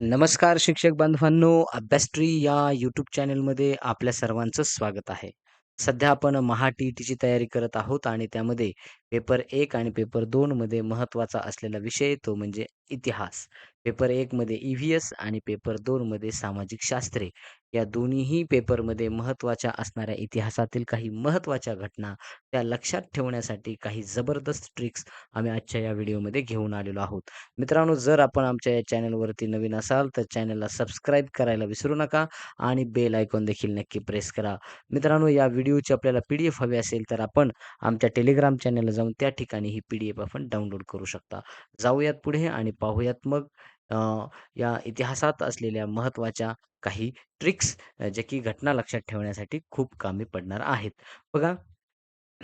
नमस्कार शिक्षक बांधवांनो, अभ्यासट्री या यूट्यूब चॅनलमध्ये आपल्या सर्वांचं स्वागत आहे. सध्या आपण महा-टी-ई-टीची तयारी करत आहोत आणि त्यामध्ये पेपर 1 आणि पेपर 2 मध्ये महत्त्वाचा असलेला विषय तो म्हणजे इतिहास. पेपर 1 मध्ये ई-व्ही-एस आणि पेपर 2 मध्ये सामाजिक शास्त्रे. या दोन्हीही पेपरमध्ये महत्त्वाच्या असणाऱ्या इतिहासातील काही महत्त्वाच्या घटना त्या लक्षात ठेवण्यासाठी काही जबरदस्त ट्रिक्स आम्ही आजच्या या व्हिडिओमध्ये घेऊन आलेलो आहोत. मित्रांनो, जर आपण आमच्या या चॅनलवरती नवीन असाल तर चॅनलला सबस्क्राईब करायला विसरू नका आणि बेल आयकॉन देखील नक्की प्रेस करा. मित्रांनो, या व्हिडिओची आपल्याला पी-डी-एफ हवी असेल तर आपण आमच्या टेलिग्राम चॅनलला जाऊन त्या ठिकाणी ही पी-डी-एफ आपण डाउनलोड करू शकता. जाऊयात पुढे आणि पाहूयात मग अ, या इतिहासात असलेल्या महत्त्वाच्या काही ट्रिक्स जे की घटना लक्षात ठेवण्यासाठी खूप कामी पडणार आहेत. बघा,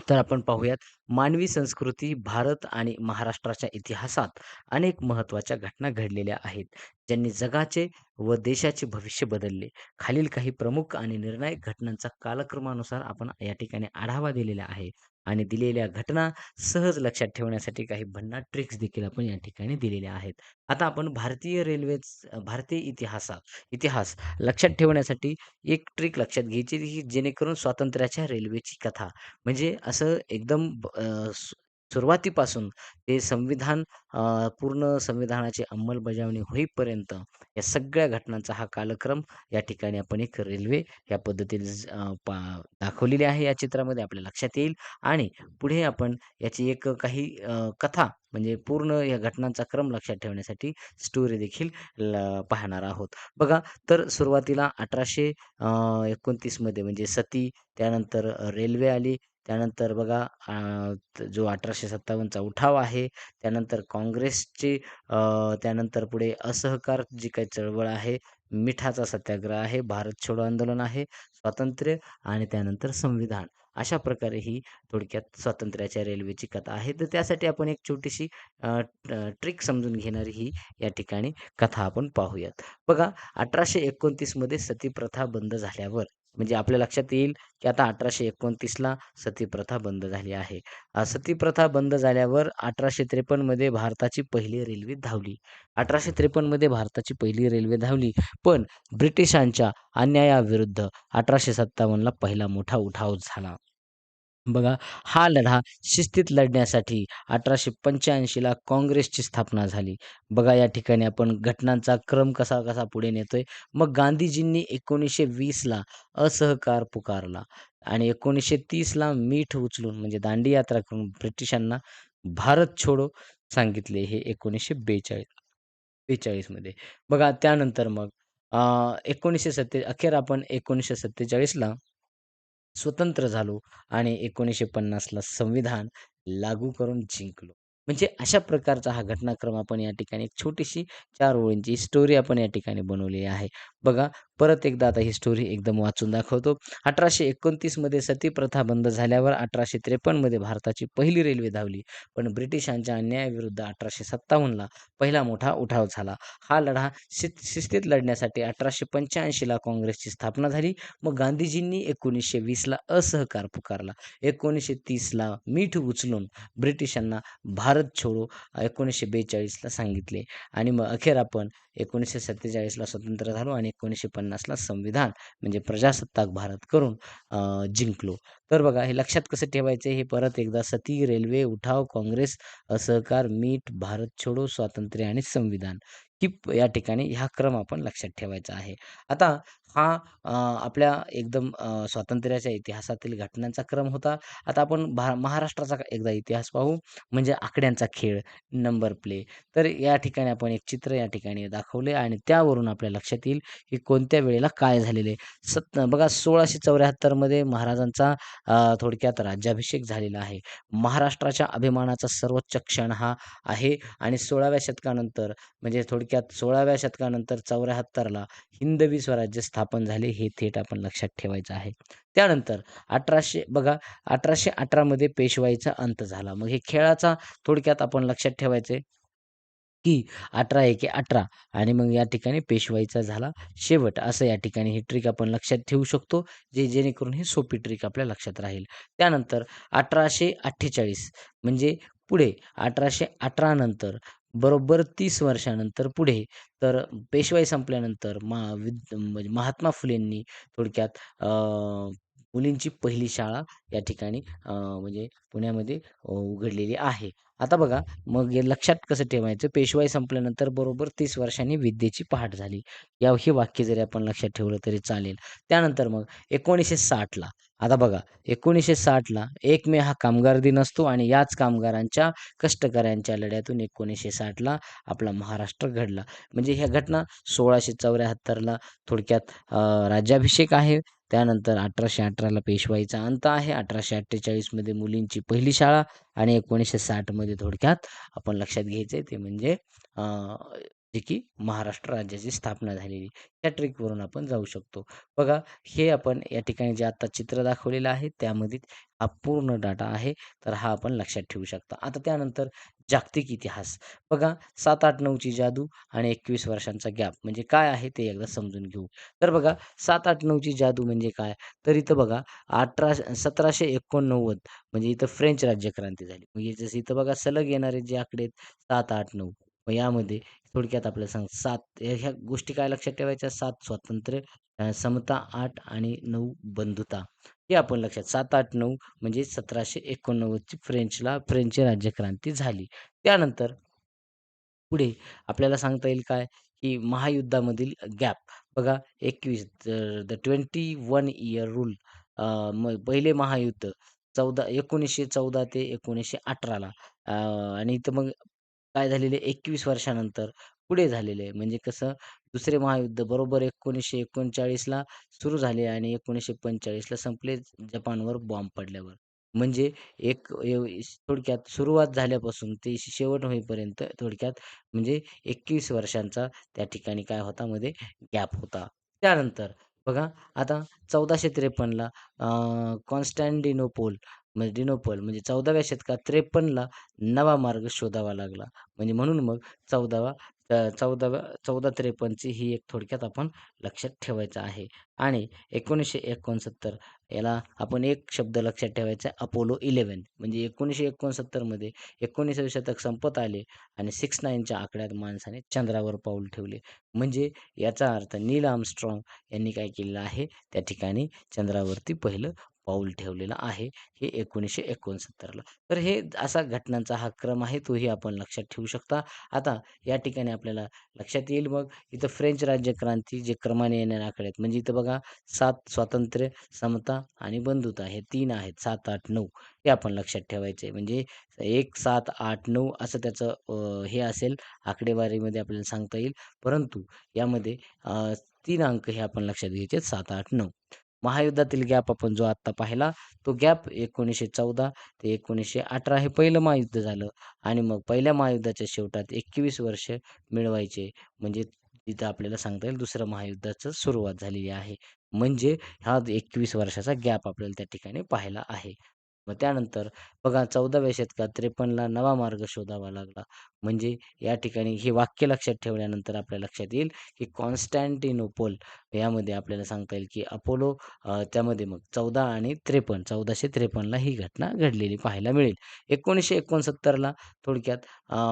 तर आपण पाहूयात मानवी संस्कृती, भारत आणि महाराष्ट्राच्या इतिहासात अनेक महत्त्वाच्या घटना घडलेल्या आहेत, ज्यांनी जगाचे व देशाचे भविष्य बदलले. खालील काही प्रमुख आणि निर्णायक घटनांचा कालक्रमानुसार आपण या ठिकाणी आढावा दिलेला आहे आणि दिलेल्या घटना सहज लक्षात ठेवण्यासाठी काही भन्नाट ट्रिक्स देखील आपण या ठिकाणी दिलेल्या आहेत. आता आपण भारतीय इतिहास लक्षात ठेवण्यासाठी एक ट्रिक लक्षात घ्यायची, की जेणेकरून स्वातंत्र्याच्या रेल्वेची कथा म्हणजे असं एकदम सुरुवातीपासून ते पूर्ण संविधानाची अंमलबजावणी होईपर्यंत या सगळ्या घटनांचा हा कालक्रम या ठिकाणी आपण एक रेल्वे या पद्धतीने दाखवलेली आहे या चित्रामध्ये आपल्या लक्षात येईल आणि पुढे आपण याची एक काही कथा म्हणजे पूर्ण या घटनांचा क्रम लक्षात ठेवण्यासाठी स्टोरी देखील पाहणार आहोत. बघा, तर सुरुवातीला 1829 मध्ये म्हणजे सती, त्यानंतर रेल्वे आली. त्यानंतर बघा जो 1857चा उठाव आहे. त्यानंतर काँग्रेसची त्यानंतर पुढे असहकार जी काही चळवळ आहे, मिठाचा सत्याग्रह आहे, भारत छोडो आंदोलन आहे, स्वातंत्र्य आणि त्यानंतर संविधान. अशा प्रकारे ही थोडक्यात स्वातंत्र्याच्या रेल्वेची कथा आहे. तर त्यासाठी आपण एक छोटीशी ट्रिक समजून घेणारी ही या ठिकाणी कथा आपण पाहूयात. बघा, 1829 मध्ये सतीप्रथा बंद झाल्यावर म्हणजे आपल्या लक्षात येईल, की आता 1829ला सतीप्रथा बंद झाली आहे. सतीप्रथा बंद झाल्यावर 1853 मध्ये भारताची पहिली रेल्वे धावली. 1853 मध्ये भारताची पहिली रेल्वे धावली, पण ब्रिटिशांच्या अन्यायाविरुद्ध 1857ला पहिला मोठा उठाव झाला. बघा, हा लढा शिस्तीत लढण्यासाठी 1885ला काँग्रेसची स्थापना झाली. बघा, या ठिकाणी आपण घटनांचा क्रम कसा-कसा पुढे नेतोय. मग गांधीजींनी 1920ला असहकार पुकारला आणि 1930ला मीठ उचलून म्हणजे दांडी यात्रा करून ब्रिटिशांना भारत छोडो सांगितले. हे 1942 मध्ये. बघा, त्यानंतर मग 1970 अखेर आपण 1947ला स्वतंत्र झालो आणि 1950ला संविधान लागू करून जिंकलो. म्हणजे अशा प्रकारचा हा घटनाक्रम आपण या ठिकाणी एक छोटीशी 4 ओळींची स्टोरी आपण या ठिकाणी बनवलेली आहे. बघा, परत एकदा आता ही स्टोरी एकदम वाचून दाखवतो. 1829 मध्ये सतीप्रथा बंद झाल्यावर 1853 मध्ये भारताची पहिली रेल्वे धावली. पण ब्रिटिशांच्या अन्यायाविरुद्ध 1857ला पहिला मोठा उठाव झाला. हा लढा शिस्तीत लढण्यासाठी 1885ला काँग्रेसची स्थापना झाली. मग गांधीजींनी 1920ला असहकार पुकारला. 1930ला मीठ उचलून ब्रिटिशांना भारत छोडो 1942ला सांगितले आणि मग अखेर आपण 1947ला स्वतंत्र झालो आणि 1950ला संविधान म्हणजे प्रजासत्ताक भारत करून जिंकलो. तर बघा, हे लक्षात कसं ठेवायचं हे परत एकदा सती, रेल्वे, उठाव, काँग्रेस, असहकार, मीठ, भारत छोडो, स्वातंत्र्य आणि संविधान ही या ठिकाणी हा क्रम आपण लक्षात ठेवायचा आहे. आता हा आपल्या एकदम स्वातंत्र्याच्या इतिहासातील घटनांचा क्रम होता. आता आपण महाराष्ट्राचा एकदा इतिहास पाहू म्हणजे आकड्यांचा खेळ, नंबर प्ले. तर या ठिकाणी आपण एक चित्र या ठिकाणी दाखवले आणि त्यावरून आपल्या लक्षात येईल, की कोणत्या वेळेला काय झालेलं आहे. बघा, 1674 मध्ये महाराजांचा थोडक्यात राज्याभिषेक झालेला आहे. महाराष्ट्राच्या अभिमानाचा सर्वोच्च क्षण हा आहे आणि 16व्या शतकानंतर म्हणजे थोडक्यात 16व्या शतकानंतर 74ला हिंदवी स्वराज्य स्थापन झाले, हे थेट आपण लक्षात ठेवायचं आहे. त्यानंतर 1818 मध्ये पेशवाईचा अंत झाला. मग हे खेळाचा थोडक्यात आपण लक्षात ठेवायचं की 18 एके 18 आणि मग या ठिकाणी पेशवाईचा झाला शेवट. असं या ठिकाणी ही ट्रिक आपण लक्षात ठेवू शकतो, जेणेकरून ही सोपी ट्रिक आपल्या लक्षात राहील. त्यानंतर 1848 म्हणजे पुढे 1818 नंतर बरोबर 30 वर्षानंतर पुढे तर पेशवाई संपल्यानंतर म्हणजे महात्मा फुलेंनी थोडक्यात मुलींची पहिली शाळा या ठिकाणी म्हणजे पुण्यामध्ये उघडलेली आहे. आता बघा, मग हे लक्षात कसं ठेवायचं, पेशवाई संपल्यानंतर बरोबर 30 वर्षांनी विद्येची पहाट झाली. हे वाक्य जरी आपण लक्षात ठेवलं तरी चालेल. त्यानंतर मग 1960 आता बघा, 1960 1 मे हा कामगार दिन असतो आणि याच कामगारांच्या, कष्टकऱ्यांच्या लढ्यातून 1960 आपला महाराष्ट्र घडला. म्हणजे ह्या घटना 1674 थोडक्यात राज्याभिषेक आहे. त्यानंतर 1818 पेशवाईचा अंत आहे. 1848 मध्ये मुलींची पहिली शाळा आणि 1960 मध्ये थोडक्यात आपण लक्षात घ्यायचंय ते म्हणजे जे की महाराष्ट्र राज्याची स्थापना झालेली. त्या ट्रिकवरून आपण जाऊ शकतो. बघा, हे आपण या ठिकाणी जे आता चित्र दाखवलेलं आहे त्यामध्ये हा पूर्ण डाटा आहे. तर हा आपण लक्षात ठेवू शकता. आता त्यानंतर जागतिक इतिहास. बघा, 7, 8, 9 ची जादू आणि 21 वर्षांचा गॅप म्हणजे काय आहे ते एकदा समजून घेऊ. तर बघा, 7, 8, 9 ची जादू म्हणजे काय? तर इथं बघा 1789 म्हणजे इथं फ्रेंच राज्यक्रांती झाली. म्हणजे जसं इथं बघा सलग येणारे जे आकडे आहेत 7, 8, 9 मग यामध्ये थोडक्यात आपल्याला 7 ह्या गोष्टी काय लक्षात ठेवायच्या? 7 स्वातंत्र्य, समता 8 आणि 9 बंधुता. हे आपण लक्षात 7, 8, 9 म्हणजे 1789 ची फ्रेंच राज्यक्रांती झाली. त्यानंतर पुढे आपल्याला सांगता येईल काय, की महायुद्धामधील गॅप. बघा 21 द 21 इयर रूल मग पहिले महायुद्ध 1914 ते 1918 आणि इथं मग काय झालेले 21 वर्षानंतर पुढे झालेले आहे. म्हणजे कसं दुसरे महायुद्ध बरोबर 1939ला सुरू झाले आणि 1945ला संपले जपानवर बॉम्ब पडल्यावर. म्हणजे एक थोडक्यात सुरुवात झाल्यापासून ते शेवट होईपर्यंत थोडक्यात म्हणजे 21 वर्षांचा त्या ठिकाणी काय होता मध्ये गॅप होता. त्यानंतर बघा, आता 1453ला डिनोपल म्हणजे 14व्या शतकात 53ला नवा मार्ग शोधावा लागला. म्हणजे म्हणून मग 14वा 1453 ही एक थोडक्यात आपण लक्षात ठेवायचं आहे. आणि 1969 याला आपण एक शब्द लक्षात ठेवायचा आहे, अपोलो 11 म्हणजे 1969 मध्ये 19वे शतक संपत आले आणि 69च्या आकड्यात माणसाने चंद्रावर पाऊल ठेवले. म्हणजे याचा अर्थ नील आर्मस्ट्राँग यांनी काय केलेलं आहे, त्या ठिकाणी चंद्रावरती पहिलं पाऊल ठेवलेलं आहे. हे 1969ला. तर हे असा घटनांचा हा क्रम आहे, तोही आपण लक्षात ठेवू शकता. आता या ठिकाणी आपल्याला लक्षात येईल मग इथं फ्रेंच राज्यक्रांती जे क्रमाने येणारे आकडे आहेत. म्हणजे इथं बघा 7 स्वातंत्र्य, समता आणि बंधुता हे 3 आहेत. 7, 8, 9 हे आपण लक्षात ठेवायचे. म्हणजे 1, 7, 8, 9 असं त्याचं हे असेल आकडेवारीमध्ये आपल्याला सांगता येईल. परंतु यामध्ये 3 अंक हे आपण लक्षात घ्यायचे 7, 8, 9. महायुद्धातील गॅप आपण जो आत्ता पाहिला, तो गॅप 1914 ते 1918 हे पहिलं महायुद्ध झालं आणि मग पहिल्या महायुद्धाच्या शेवटात 21 वर्ष मिळवायचे. म्हणजे तिथं आपल्याला सांगता येईल दुसरं महायुद्धाचं सुरुवात झालेली आहे. म्हणजे हा 21 वर्षाचा गॅप आपल्याला त्या ठिकाणी पाहायला आहे. मग त्यानंतर बघा 14व्या शतकात 53ला नवा मार्ग शोधावा लागला. म्हणजे या ठिकाणी हे वाक्य लक्षात ठेवल्यानंतर आपल्या लक्षात येईल, की कॉन्स्टँटिनोपल यामध्ये आपल्याला सांगता येईल, की अपोलो त्यामध्ये मग 14 आणि 53 1453ला ही घटना घडलेली पाहायला मिळेल. 1969ला थोडक्यात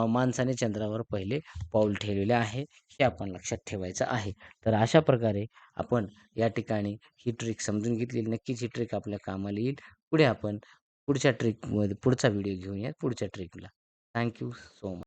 माणसाने चंद्रावर पहिले पाऊल ठेवलेले आहे. हे आपण लक्षात ठेवायचं आहे. तर अशा प्रकारे आपण या ठिकाणी ही ट्रिक समजून घेतली. नक्कीच ही ट्रिक आपल्या कामाला येईल. पुढे आपण पुढच्या ट्रिकमध्ये पुढचा व्हिडिओ घेऊया पुढच्या ट्रिकला. Thank so much.